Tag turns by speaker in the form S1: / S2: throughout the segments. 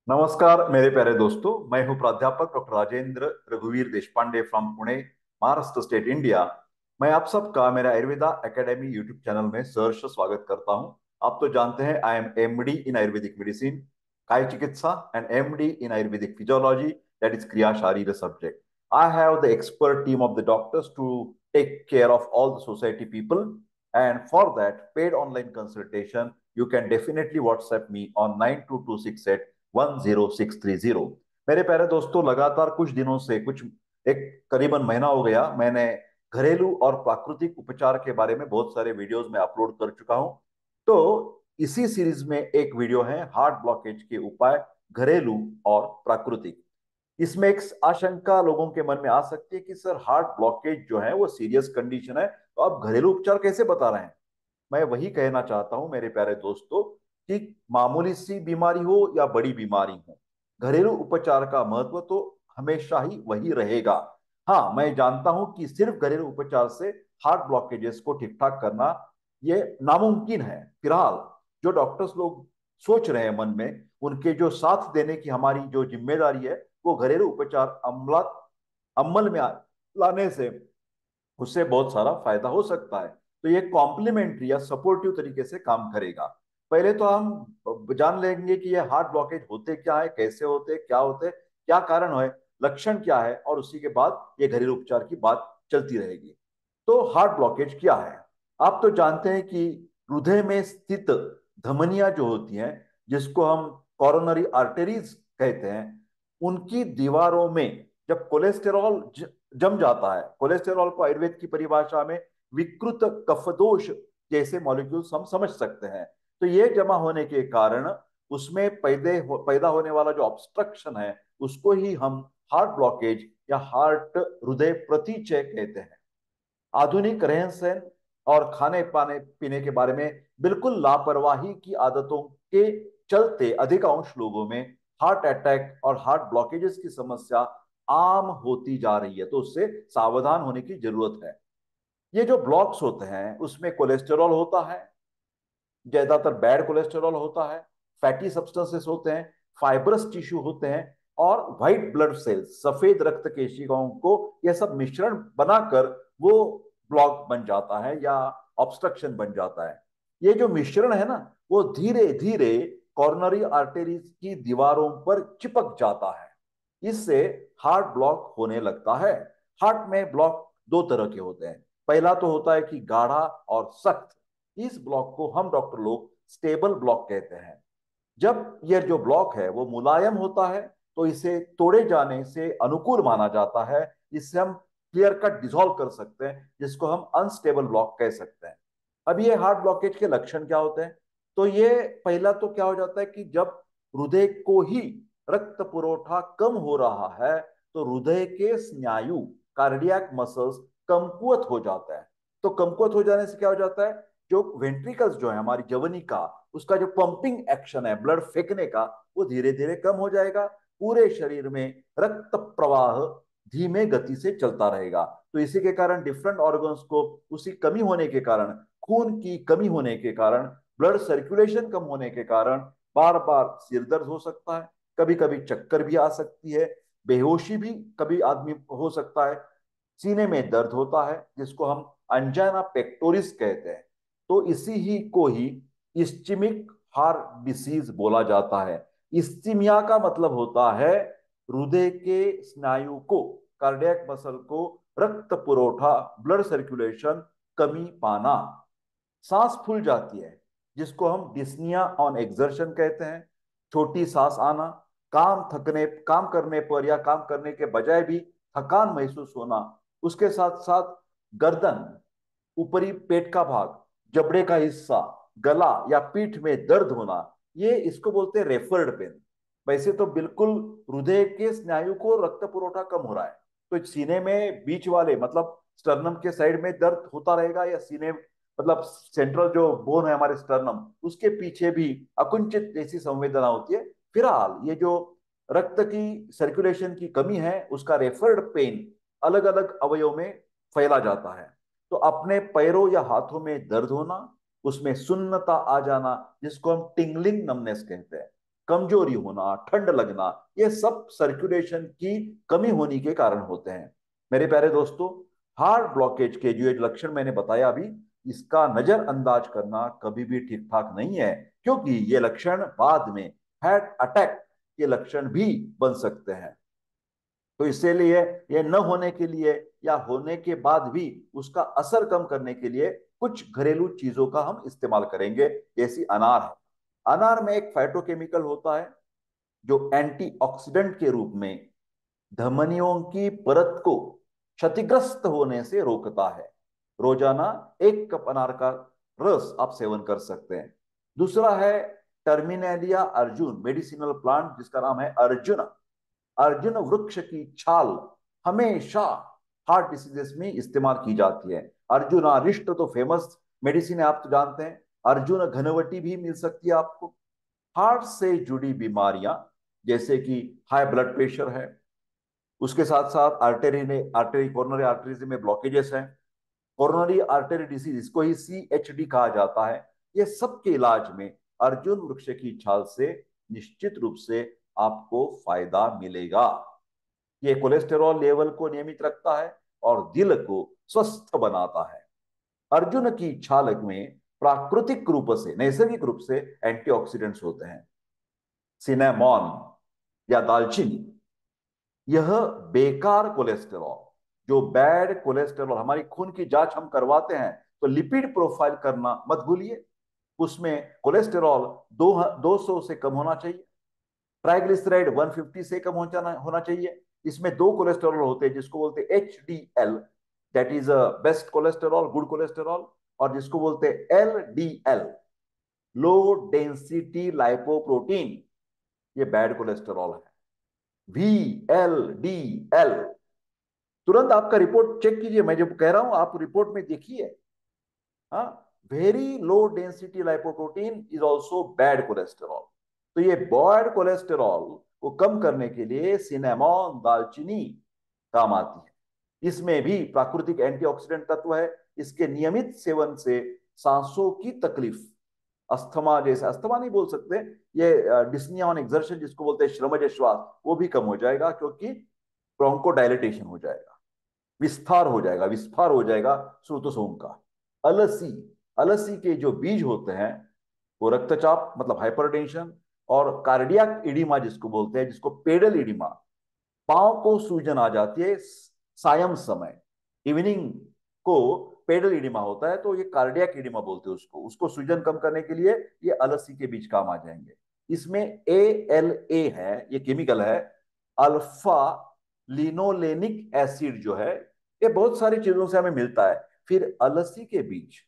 S1: नमस्कार मेरे प्यारे दोस्तों। मैं हूं प्राध्यापक डॉक्टर राजेंद्र रघुवीर Deshpande from Pune, Maharashtra state, India. मैं आप सबका मेरा आयुर्वेदा एकेडमी यूट्यूब चैनल में सहर्ष स्वागत करता हूं। आप तो जानते हैं I am MD in Ayurvedic medicine, काय चिकित्सा, and MD in Ayurvedic physiology, that is क्रिया शारीर subject. I have the expert team of the doctors to take care of all the society people, and for that paid online consultation you can definitely WhatsApp me on 9226810630। मेरे प्यारे दोस्तों, लगातार कुछ दिनों से कुछ एक करीबन महीना हो गया, मैंने घरेलू और प्राकृतिक उपचार के बारे में बहुत सारे वीडियोस में अपलोड कर चुका हूं। तो इसी सीरीज में एक वीडियो है हार्ट ब्लॉकेज के उपाय, घरेलू और प्राकृतिक। इसमें एक आशंका लोगों के मन में आ सकती है कि सर, हार्ट ब्लॉकेज जो है वो सीरियस कंडीशन है, तो आप घरेलू उपचार कैसे बता रहे हैं। मैं वही कहना चाहता हूं मेरे प्यारे दोस्तों कि मामूली सी बीमारी हो या बड़ी बीमारी हो, घरेलू उपचार का महत्व तो हमेशा ही वही रहेगा। हाँ, मैं जानता हूं कि सिर्फ घरेलू उपचार से हार्ट ब्लॉकेजेस को ठीक ठाक करना ये नामुमकिन है। फिलहाल जो डॉक्टर्स लोग सोच रहे हैं मन में, उनके जो साथ देने की हमारी जो जिम्मेदारी है, वो घरेलू उपचार अमल में लाने से उससे बहुत सारा फायदा हो सकता है। तो ये कॉम्प्लीमेंट्री या सपोर्टिव तरीके से काम करेगा। पहले तो हम जान लेंगे कि ये हार्ट ब्लॉकेज होते क्या है, कैसे होते, क्या होते, क्या कारण है, लक्षण क्या है, और उसी के बाद ये घरेलू उपचार की बात चलती रहेगी। तो हार्ट ब्लॉकेज क्या है? आप तो जानते हैं कि हृदय में स्थित धमनियां जो होती हैं, जिसको हम कॉरोनरी आर्टरीज कहते हैं, उनकी दीवारों में जब कोलेस्टेरॉल जम जाता है, कोलेस्टेरॉल को आयुर्वेद की परिभाषा में विकृत कफदोष जैसे मॉलिक्यूल्स हम समझ सकते हैं। तो ये जमा होने के कारण उसमें पैदा होने वाला जो ऑब्स्ट्रक्शन है, उसको ही हम हार्ट ब्लॉकेज या हार्ट हृदय प्रतिचय कहते हैं। आधुनिक रहन सहन और खाने पाने पीने के बारे में बिल्कुल लापरवाही की आदतों के चलते अधिकांश लोगों में हार्ट अटैक और हार्ट ब्लॉकेजेस की समस्या आम होती जा रही है। तो उससे सावधान होने की जरूरत है। ये जो ब्लॉक्स होते हैं उसमें कोलेस्टेरॉल होता है, ज्यादातर बैड कोलेस्टेरॉल होता है, फैटी सब्सटेंसेस होते हैं, फाइब्रस टिश्यू होते हैं, और व्हाइट ब्लड सेल्स, सफेद रक्त केशिकाओं को यह सब मिश्रण बनाकर वो ब्लॉक बन जाता है या ऑब्स्ट्रक्शन बन जाता है। ये जो मिश्रण है ना, वो धीरे धीरे कॉर्नरी आर्टरीज की दीवारों पर चिपक जाता है। इससे हार्ट ब्लॉक होने लगता है। हार्ट में ब्लॉक दो तरह के होते हैं। पहला तो होता है कि गाढ़ा और सख्त। इस ब्लॉक को हम डॉक्टर लोग स्टेबल ब्लॉक कहते हैं। जब यह जो ब्लॉक है वो मुलायम होता है, तो इसे तोड़े जाने से अनुकूल माना जाता है। इससे हम क्लियर कट डिसॉल्व कर सकते हैं, जिसको हम अनस्टेबल ब्लॉक कह सकते हैं। अब ये हार्ट ब्लॉकेज के लक्षण क्या होते हैं? तो ये पहला तो क्या हो जाता है कि जब हृदय को ही रक्त पुरोठा कम हो रहा है, तो हृदय के स्नायु, कार्डियक मसल्स कमकुवत हो जाता है। तो कमकुवत हो जाने से क्या हो जाता है, जो वेंट्रिकल्स जो है हमारी जवनी का, उसका जो पंपिंग एक्शन है ब्लड फेंकने का, वो धीरे धीरे कम हो जाएगा। पूरे शरीर में रक्त प्रवाह धीमे गति से चलता रहेगा। तो इसी के कारण डिफरेंट ऑर्गन्स को उसी कमी होने के कारण, खून की कमी होने के कारण, ब्लड सर्कुलेशन कम होने के कारण बार बार सिर दर्द हो सकता है, कभी कभी चक्कर भी आ सकती है, बेहोशी भी कभी आदमी हो सकता है, सीने में दर्द होता है जिसको हम अंजाना पेक्टोरिस कहते हैं। तो इसी ही को ही इस्चिमिक हार्ट डिसीज बोला जाता है। इस्चिमिया का मतलब होता है हृदय के स्नायु को, कार्डियक मसल को रक्त पुरोठा, ब्लड सर्कुलेशन कमी पाना। सांस फूल जाती है, जिसको हम डिस्निया ऑन एक्सर्शन कहते हैं। छोटी सांस आना, काम करने पर या काम करने के बजाय भी थकान महसूस होना, उसके साथ साथ गर्दन, ऊपरी पेट का भाग, जबड़े का हिस्सा, गला या पीठ में दर्द होना, ये इसको बोलते हैं रेफर्ड पेन। वैसे तो बिल्कुल हृदय के स्नायु को रक्त पुरवठा कम हो रहा है, तो सीने में बीच वाले मतलब स्टर्नम के साइड में दर्द होता रहेगा, या सीने मतलब सेंट्रल जो बोन है हमारे स्टर्नम, उसके पीछे भी अकुंचित जैसी संवेदना होती है। फिलहाल ये जो रक्त की सर्कुलेशन की कमी है, उसका रेफर्ड पेन अलग अलग अवयव में फैला जाता है। तो अपने पैरों या हाथों में दर्द होना, उसमें सुन्नता आ जाना, जिसको हम टिंगलिंग नमनेस कहते हैं। कमजोरी होना, ठंड लगना, ये सब सर्कुलेशन की कमी होने के कारण होते हैं। मेरे प्यारे दोस्तों, हार्ट ब्लॉकेज के जो ये लक्षण मैंने बताया अभी, इसका नजरअंदाज करना कभी भी ठीक ठाक नहीं है, क्योंकि ये लक्षण बाद में हार्ट अटैक के लक्षण भी बन सकते हैं। तो इसीलिए ये न होने के लिए या होने के बाद भी उसका असर कम करने के लिए कुछ घरेलू चीजों का हम इस्तेमाल करेंगे, जैसी अनार है। अनार में एक फाइटोकेमिकल होता है जो एंटीऑक्सीडेंट के रूप में धमनियों की परत को क्षतिग्रस्त होने से रोकता है। रोजाना 1 कप अनार का रस आप सेवन कर सकते हैं। दूसरा है टर्मिनेलिया अर्जुन, मेडिसिनल प्लांट जिसका नाम है अर्जुन। अर्जुन वृक्ष की छाल हमेशा हार्ट डिसीजेस में इस्तेमाल की जाती है। अर्जुनारिष्ट तो फेमस मेडिसिन है, आप तो जानते हैं। अर्जुन घनवटी भी मिल सकती है आपको। हार्ट से जुड़ी बीमारियां जैसे कि हाई ब्लड प्रेशर है, उसके साथ साथ आर्टरी कोरोनरी आर्टरीज में ब्लॉकेजेस हैं, कोरोनरी आर्टरी डिसीज, इसको ही CHD कहा जाता है। ये सब के इलाज में अर्जुन वृक्ष की छाल से निश्चित रूप से आपको फायदा मिलेगा। ये कोलेस्टेरॉल लेवल को नियमित रखता है और दिल को स्वस्थ बनाता है। अर्जुन की छाल में प्राकृतिक रूप से, नैसर्गिक रूप से एंटीऑक्सीडेंट्स होते हैं। सिनेमॉन या दालचीनी, यह बेकार कोलेस्टेरॉल, जो बैड कोलेस्टेरॉल, हमारी खून की जांच हम करवाते हैं तो लिपिड प्रोफाइल करना मत भूलिए। उसमें कोलेस्टेरॉल 200 से कम होना चाहिए, ट्राइग्लिसराइड 150 से कम होना चाहिए। इसमें दो कोलेस्टेरॉल होते हैं, जिसको बोलते हैं HDL, that is best cholesterol, good cholesterol, और जिसको बोलते हैं LDL, लो डेंसिटी लाइपोप्रोटीन, ये बैड कोलेस्टेरॉल है। VLDL, तुरंत आपका रिपोर्ट चेक कीजिए, मैं जो कह रहा हूं आप रिपोर्ट में देखिए। हाँ, very low density lipoprotein is also bad cholesterol. तो ये बैड कोलेस्टेरॉल को कम करने के लिए सिनेमॉन, दालचीनी काम आती है। इसमें भी प्राकृतिक एंटीऑक्सीडेंट तत्व है। इसके नियमित सेवन से सांसों की तकलीफ, अस्थमा जैसे, अस्थमा नहीं बोल सकते, ये डिस्निया ऑन एक्सर्शन जिसको बोलते हैं, श्रमज श्वास, वो भी कम हो जाएगा, क्योंकि ब्रोंको डायलिटेशन हो जाएगा, विस्तार हो जाएगा, विस्फार हो जाएगा स्रोतोसोम का। अलसी, अलसी के जो बीज होते हैं वो रक्तचाप मतलब हाइपरटेंशन और कार्डियक इडिमा जिसको बोलते हैं, जिसको पेडल इडिमा, पांव को सूजन आ जाती है सायं समय, इवनिंग को पेडल इडिमा होता है, तो ये कार्डियक इडिमा बोलते हैं उसको। उसको सूजन कम करने के लिए ये अलसी के बीज काम आ जाएंगे। इसमें ALA है, ये केमिकल है, अल्फा लिनोलेनिक एसिड जो है, ये बहुत सारी चीजों से हमें मिलता है। फिर अलसी के बीज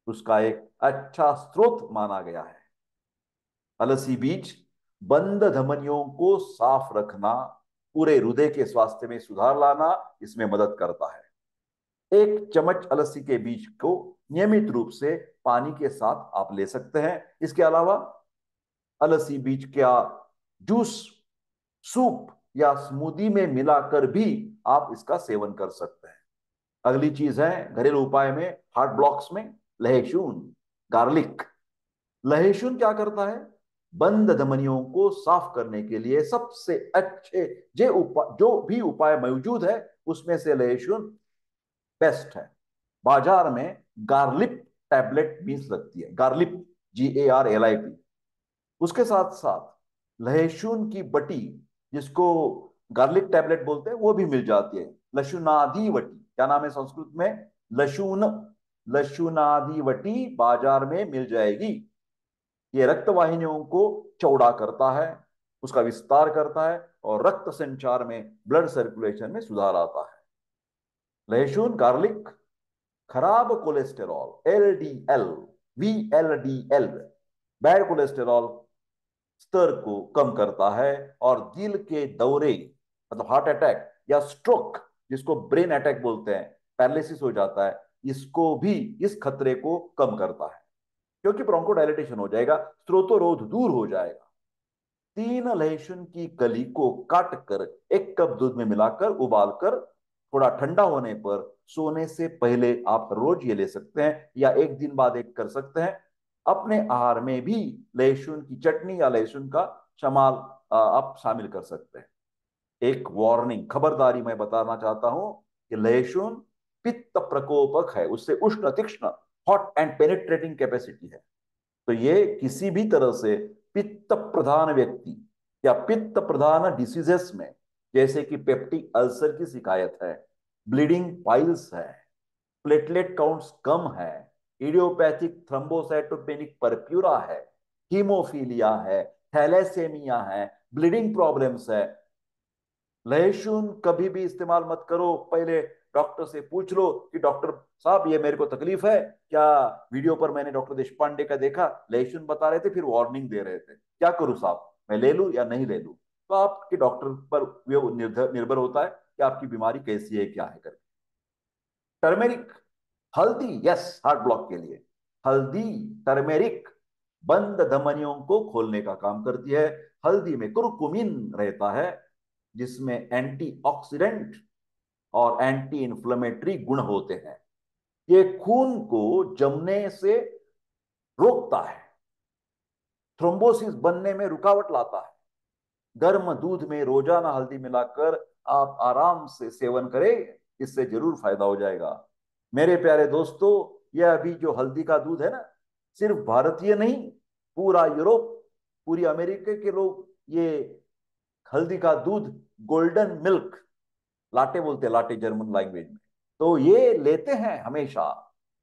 S1: उसका एक अच्छा स्रोत माना गया है। अलसी बीज बंद धमनियों को साफ रखना, पूरे हृदय के स्वास्थ्य में सुधार लाना, इसमें मदद करता है। 1 चम्मच अलसी के बीज को नियमित रूप से पानी के साथ आप ले सकते हैं। इसके अलावा अलसी बीज का जूस, सूप या स्मूदी में मिलाकर भी आप इसका सेवन कर सकते हैं। अगली चीज है घरेलू उपाय में, हार्ट ब्लॉक्स में, लहसुन, गार्लिक। लहसुन क्या करता है, बंद धमनियों को साफ करने के लिए सबसे अच्छे जो भी उपाय मौजूद है उसमें से लहसुन बेस्ट है। बाजार में गार्लिक टैबलेट मिल सकती है, गार्लिक, GARLIP। उसके साथ साथ लहसुन की बटी, जिसको गार्लिक टैबलेट बोलते हैं, वो भी मिल जाती है। लशुनादि वटी, क्या नाम है संस्कृत में, लशुन, लशुनादि वटी बाजार में मिल जाएगी। ये रक्त वाहिनियों को चौड़ा करता है, उसका विस्तार करता है और रक्त संचार में, ब्लड सर्कुलेशन में सुधार आता है। लहसुन, गार्लिक खराब cholesterol LDL, VLDL, bad cholesterol स्तर को कम करता है और दिल के दौरे मतलब हार्ट अटैक या स्ट्रोक, जिसको ब्रेन अटैक बोलते हैं, पैरालिसिस हो जाता है, इसको भी, इस खतरे को कम करता है, क्योंकि ब्रोंकोडायलिटेशन हो जाएगा, स्रोतोरोध दूर हो जाएगा। 3 लहसुन की कली को काट कर 1 कप दूध में मिलाकर उबालकर थोड़ा ठंडा होने पर सोने से पहले आप रोज ये ले सकते हैं, या एक दिन बाद एक कर सकते हैं। अपने आहार में भी लहसुन की चटनी या लहसुन का इस्तेमाल आप शामिल कर सकते हैं। एक वार्निंग, खबरदारी मैं बताना चाहता हूं कि लहसुन पित्त प्रकोपक है, उससे उष्ण तीक्ष्ण हॉट एंड पेनिट्रेटिंग कैपेसिटी है। तो ये किसी भी तरह से पित्त प्रधान व्यक्ति या पित्त प्रधान डिसीजेस में, जैसे कि पेप्टिक अल्सर की शिकायत है, ब्लीडिंग पाइल्स है, प्लेटलेट काउंट्स कम है, इडियोपैथिक थ्रोम्बोसाइटोपेनिक परप्यूरा है, हीमोफीलिया है, थैलेसेमिया है, ब्लीडिंग प्रॉब्लम्स है, लहसुन कभी भी इस्तेमाल मत करो। पहले डॉक्टर से पूछ लो कि डॉक्टर साहब ये मेरे को तकलीफ है क्या। वीडियो पर मैंने डॉक्टर देश पांडे का देखा, लहसुन बता रहे थे, फिर वार्निंग दे रहे थे, क्या करूं साहब, मैं ले लूं या नहीं ले लूं। तो आपके डॉक्टर पर वो निर्भर होता है कि आपकी बीमारी कैसी है, क्या है करके। टर्मेरिक, हल्दी, यस, हार्ट ब्लॉक के लिए हल्दी, टर्मेरिक बंद धमनियों को खोलने का काम करती है। हल्दी में कुरकुमिन रहता है, जिसमें एंटीऑक्सीडेंट और एंटी इंफ्लेमेटरी गुण होते हैं। ये खून को जमने से रोकता है, थ्रोम्बोसिस बनने में रुकावट लाता है। गर्म दूध में रोजाना हल्दी मिलाकर आप आराम से सेवन करें, इससे जरूर फायदा हो जाएगा। मेरे प्यारे दोस्तों, यह अभी जो हल्दी का दूध है ना, सिर्फ भारतीय नहीं, पूरा यूरोप, पूरी अमेरिका के लोग ये हल्दी का दूध, गोल्डन मिल्क, लाटे बोलते हैं, लाटे जर्मन लैंग्वेज में, तो ये लेते हैं हमेशा।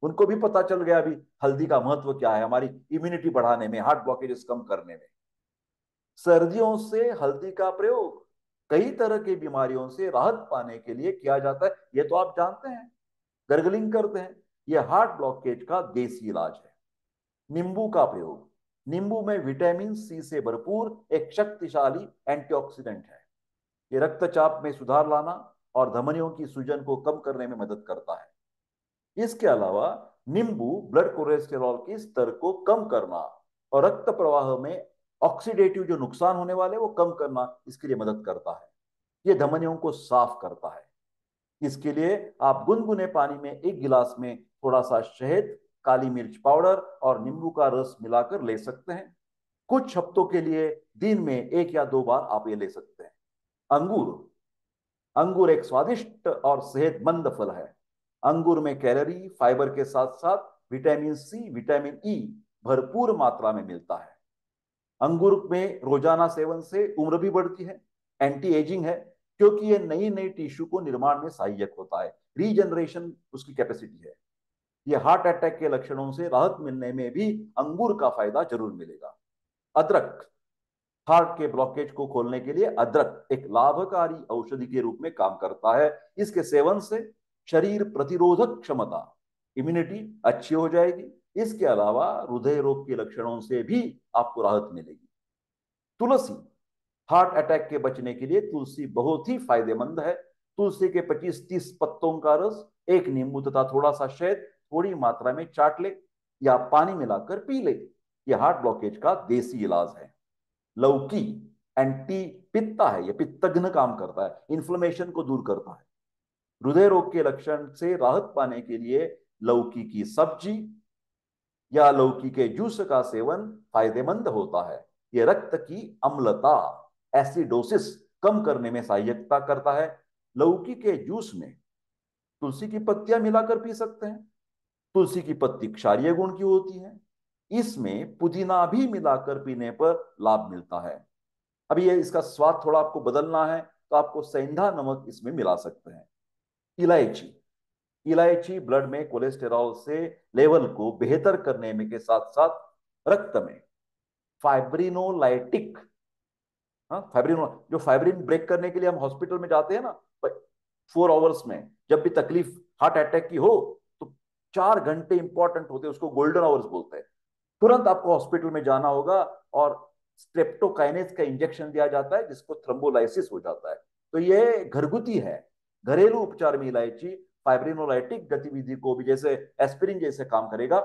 S1: उनको भी पता चल गया अभी हल्दी का महत्व क्या है हमारी इम्यूनिटी बढ़ाने में, हार्ट ब्लॉकेजेस कम करने में। सर्दियों से हल्दी का प्रयोग कई तरह की बीमारियों से राहत पाने के लिए किया जाता है, ये तो आप जानते हैं, गर्गलिंग करते हैं। यह हार्ट ब्लॉकेज का देसी इलाज है। नींबू का प्रयोग, नींबू में विटामिन सी से भरपूर एक शक्तिशाली एंटीऑक्सीडेंट है। ये रक्तचाप में सुधार लाना और धमनियों की सूजन को कम करने में मदद करता है। इसके अलावा नींबू ब्लड कोलेस्टेरॉल के स्तर को कम करना और रक्त प्रवाह में ऑक्सीडेटिव जो नुकसान होने वाले वो कम करना, इसके लिए मदद करता है। ये धमनियों को साफ करता है। इसके लिए आप गुनगुने पानी में एक गिलास में थोड़ा सा शहद, काली मिर्च पाउडर और नींबू का रस मिलाकर ले सकते हैं। कुछ हफ्तों के लिए दिन में 1 या 2 बार आप ये ले सकते हैं। अंगूर, अंगूर एक स्वादिष्ट और सेहतमंद फल है। अंगूर में कैलोरी, फाइबर के साथ साथ विटामिन सी, विटामिन ई भरपूर मात्रा में मिलता है। अंगूर में रोजाना सेवन से उम्र भी बढ़ती है, एंटी एजिंग है, क्योंकि ये नई नई टिश्यू को निर्माण में सहायक होता है, रीजनरेशन उसकी कैपेसिटी है। ये हार्ट अटैक के लक्षणों से राहत मिलने में भी अंगूर का फायदा जरूर मिलेगा। अदरक, हार्ट के ब्लॉकेज को खोलने के लिए अदरक एक लाभकारी औषधि के रूप में काम करता है। इसके सेवन से शरीर प्रतिरोधक क्षमता, इम्यूनिटी अच्छी हो जाएगी। इसके अलावा हृदय रोग के लक्षणों से भी आपको राहत मिलेगी। तुलसी, हार्ट अटैक के बचने के लिए तुलसी बहुत ही फायदेमंद है। तुलसी के 25-30 पत्तों का रस, एक नींबू तथा थोड़ा सा शहद थोड़ी मात्रा में चाट ले या पानी मिलाकर पी ले। यह हार्ट ब्लॉकेज का देसी इलाज है। लौकी एंटी पित्ता है, यह पित्तघ्न काम करता है, इन्फ्लेमेशन को दूर करता है। हृदय रोग के लक्षण से राहत पाने के लिए लौकी की सब्जी या लौकी के जूस का सेवन फायदेमंद होता है। यह रक्त की अम्लता, एसिडोसिस कम करने में सहायता करता है। लौकी के जूस में तुलसी की पत्तियां मिलाकर पी सकते हैं। तुलसी की पत्ती क्षारीय गुण की होती है। इसमें पुदीना भी मिलाकर पीने पर लाभ मिलता है। अभी ये इसका स्वाद थोड़ा आपको बदलना है तो आपको सेंधा नमक इसमें मिला सकते हैं। इलायची, इलायची ब्लड में कोलेस्टेरॉल से लेवल को बेहतर करने में के साथ साथ रक्त में फाइब्रिनोलाइटिक, हाँ फाइब्रिन, जो फाइब्रिन ब्रेक करने के लिए हम हॉस्पिटल में जाते हैं ना 4 आवर्स में, जब भी तकलीफ हार्ट अटैक की हो तो 4 घंटे इंपॉर्टेंट होते हैं, उसको गोल्डन आवर्स बोलते हैं। तुरंत आपको हॉस्पिटल में जाना होगा और स्ट्रेप्टोकाइनेस का इंजेक्शन दिया जाता है, जिसको थ्रोम्बोलाइसिस हो जाता है। तो ये घरगुती है, घरेलू उपचार में इलायची फाइब्रिनोलाइटिक गतिविधि को भी, जैसे एस्पिरिन जैसे काम करेगा।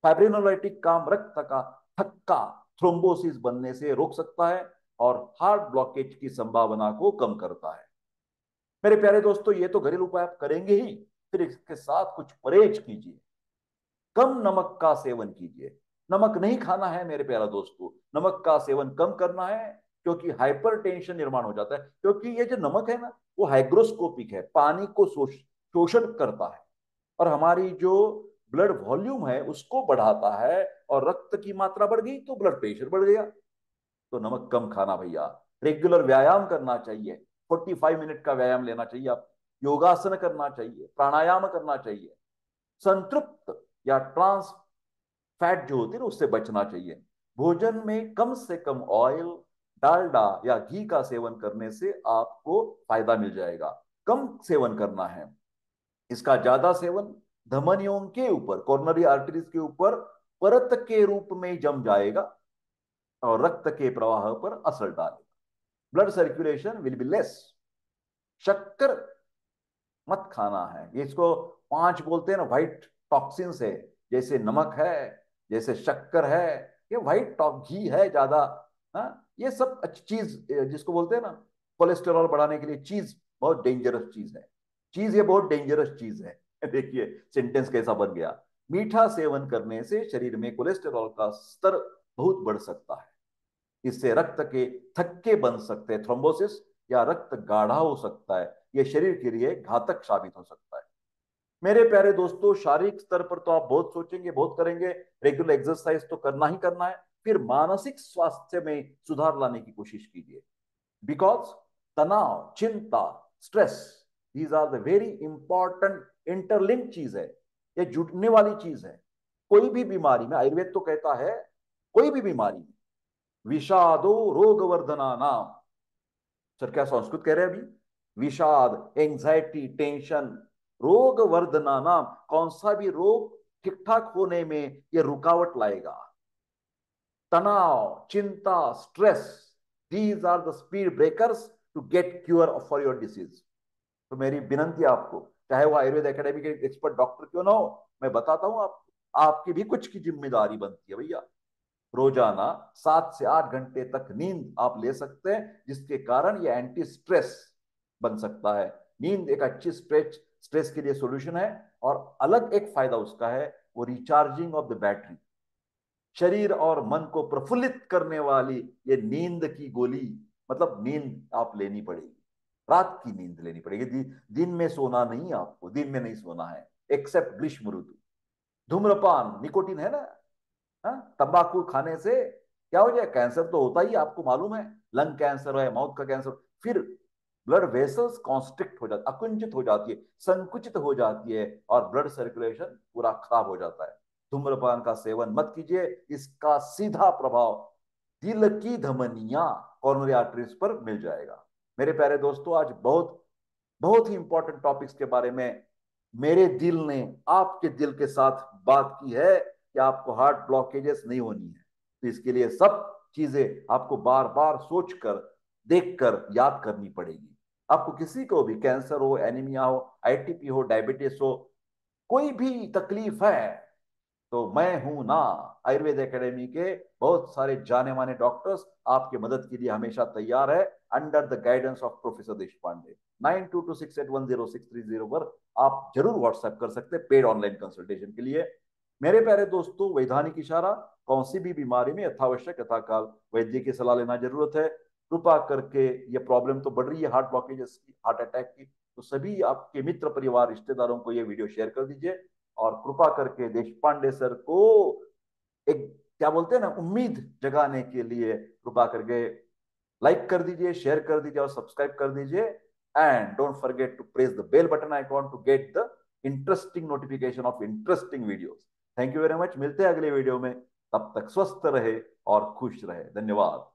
S1: फाइब्रिनोलाइटिक काम रक्त का थक्का, थ्रोम्बोसिस बनने से रोक सकता है और हार्ट ब्लॉकेज की संभावना को कम करता है। मेरे प्यारे दोस्तों, ये तो घरेलू उपाय आप करेंगे ही, फिर इसके साथ कुछ परहेज कीजिए। कम नमक का सेवन कीजिए। नमक नहीं खाना है मेरे प्यारा दोस्तों, नमक का सेवन कम करना है, क्योंकि हाइपरटेंशन निर्माण हो जाता है। क्योंकि ये जो नमक है ना, वो हाइग्रोस्कोपिक है, पानी को शोषण करता है, और हमारी जो ब्लड वॉल्यूम है उसको बढ़ाता है, और रक्त की मात्रा बढ़ गई तो ब्लड प्रेशर बढ़ गया। तो नमक कम खाना भैया। रेगुलर व्यायाम करना चाहिए, 45 मिनट का व्यायाम लेना चाहिए आप, योगासन करना चाहिए, प्राणायाम करना चाहिए, संतृप्त या ट्रांस फैट जो होती है ना उससे बचना चाहिए। भोजन में कम से कम ऑयल, डालडा या घी का सेवन करने से आपको फायदा मिल जाएगा। कम सेवन करना है, इसका ज्यादा सेवन धमनियों के ऊपर, कोरोनरी आर्टरीज के ऊपर परत के रूप में जम जाएगा और रक्त के प्रवाह पर असर डालेगा। Blood circulation will be less. शक्कर मत खाना है, ये इसको 5 बोलते हैं ना, व्हाइट टॉक्सिन्स है। जैसे नमक है, जैसे शक्कर है, ये व्हाइट टॉक घी है ज्यादा। हाँ, ये सब अच्छी चीज जिसको बोलते हैं ना, कोलेस्टेरॉल बढ़ाने के लिए चीज बहुत डेंजरस चीज है। चीज ये बहुत डेंजरस चीज है। देखिए सेंटेंस कैसा बन गया। मीठा सेवन करने से शरीर में कोलेस्टेरॉल का स्तर बहुत बढ़ सकता है। इससे रक्त के थक्के बन सकते हैं, थ्रोम्बोसिस, या रक्त गाढ़ा हो सकता है। यह शरीर के लिए घातक साबित हो सकता है। मेरे प्यारे दोस्तों, शारीरिक स्तर पर तो आप बहुत सोचेंगे, बहुत करेंगे, रेगुलर एक्सरसाइज तो करना ही करना है। फिर मानसिक स्वास्थ्य में सुधार लाने की कोशिश कीजिए, बिकॉज तनाव, चिंता, stress, these are the very important interlink चीज है, ये जुड़ने वाली चीज है। कोई भी बीमारी में, आयुर्वेद तो कहता है, कोई भी बीमारी में विषादो रोग वर्धना नाम। सर क्या संस्कृत कह रहे हैं अभी? विषाद, एंजाइटी, टेंशन, रोग वर्धना नाम, कौन सा भी रोग ठीक ठाक होने में ये रुकावट लाएगा। तनाव, चिंता, stress, these are the speed breakers to get cure for your disease. तो मेरी विनंती है आपको, चाहे वो आयुर्वेद एकेडमी के एक्सपर्ट डॉक्टर क्यों ना हो, मैं बताता हूं आपको, आपकी भी कुछ की जिम्मेदारी बनती है भैया। रोजाना 7 से 8 घंटे तक नींद आप ले सकते हैं, जिसके कारण ये एंटी स्ट्रेस बन सकता है। नींद एक अच्छी स्ट्रेस स्ट्रेस के लिए सॉल्यूशन है। और अलग एक फायदा उसका है, वो रिचार्जिंग ऑफ द बैटरी। शरीर और मन को प्रफुल्लित करने वाली ये नींद की गोली, मतलब नींद आप लेनी पड़ेगी, रात की नींद लेनी पड़ेगी। दिन में सोना नहीं, आपको दिन में नहीं सोना है, एक्सेप्ट ग्रीष्म ऋतु। धूम्रपान, निकोटीन है ना, हाँ? तंबाकू खाने से क्या हो जाए? कैंसर तो होता ही, आपको मालूम है, लंग कैंसर है, माउथ का कैंसर। फिर ब्लड वेसल्स कॉन्स्ट्रिक्ट हो जाती, अकुंचित हो जाती है, संकुचित हो जाती है, और ब्लड सर्कुलेशन पूरा खराब हो जाता है। धूम्रपान का सेवन मत कीजिए, इसका सीधा प्रभाव दिल की धमनियां, कॉर्नरी आर्टरीज पर मिल जाएगा। मेरे प्यारे दोस्तों, आज बहुत बहुत ही इंपॉर्टेंट टॉपिक्स के बारे में मेरे दिल ने आपके दिल के साथ बात की है कि आपको हार्ट ब्लॉकेजेस नहीं होनी है। तो इसके लिए सब चीजें आपको बार बार सोचकर, देखकर याद करनी पड़ेगी। आपको किसी को भी कैंसर हो, एनीमिया हो, आईटीपी हो, डायबिटीज हो, कोई भी तकलीफ है, तो मैं हूं ना, आयुर्वेद एकेडमी के बहुत सारे जाने माने डॉक्टर्स आपकी मदद के लिए हमेशा तैयार है, under the guidance of professor देश पांडे। 9226810630 पर आप जरूर व्हाट्सएप कर सकते हैं पेड ऑनलाइन कंसल्टेशन के लिए। मेरे प्यारे दोस्तों, वैधानिक इशारा, कौन सी भी बीमारी में यथावश्यक यथाकाल वैद्य की सलाह लेना जरूरत है। कृपा करके, ये प्रॉब्लम तो बढ़ रही है हार्ट ब्लॉकेजेस की, हार्ट अटैक की, तो सभी आपके मित्र, परिवार, रिश्तेदारों को ये वीडियो शेयर कर दीजिए। और कृपा करके देश पांडे सर को एक, क्या बोलते हैं ना, उम्मीद जगाने के लिए कृपा करके लाइक कर दीजिए, शेयर कर दीजिए और सब्सक्राइब कर दीजिए। And don't forget to press the bell button icon to get the interesting notification of interesting videos. Thank you very much, मिलते हैं अगले वीडियो में। तब तक स्वस्थ रहे और खुश रहे। धन्यवाद।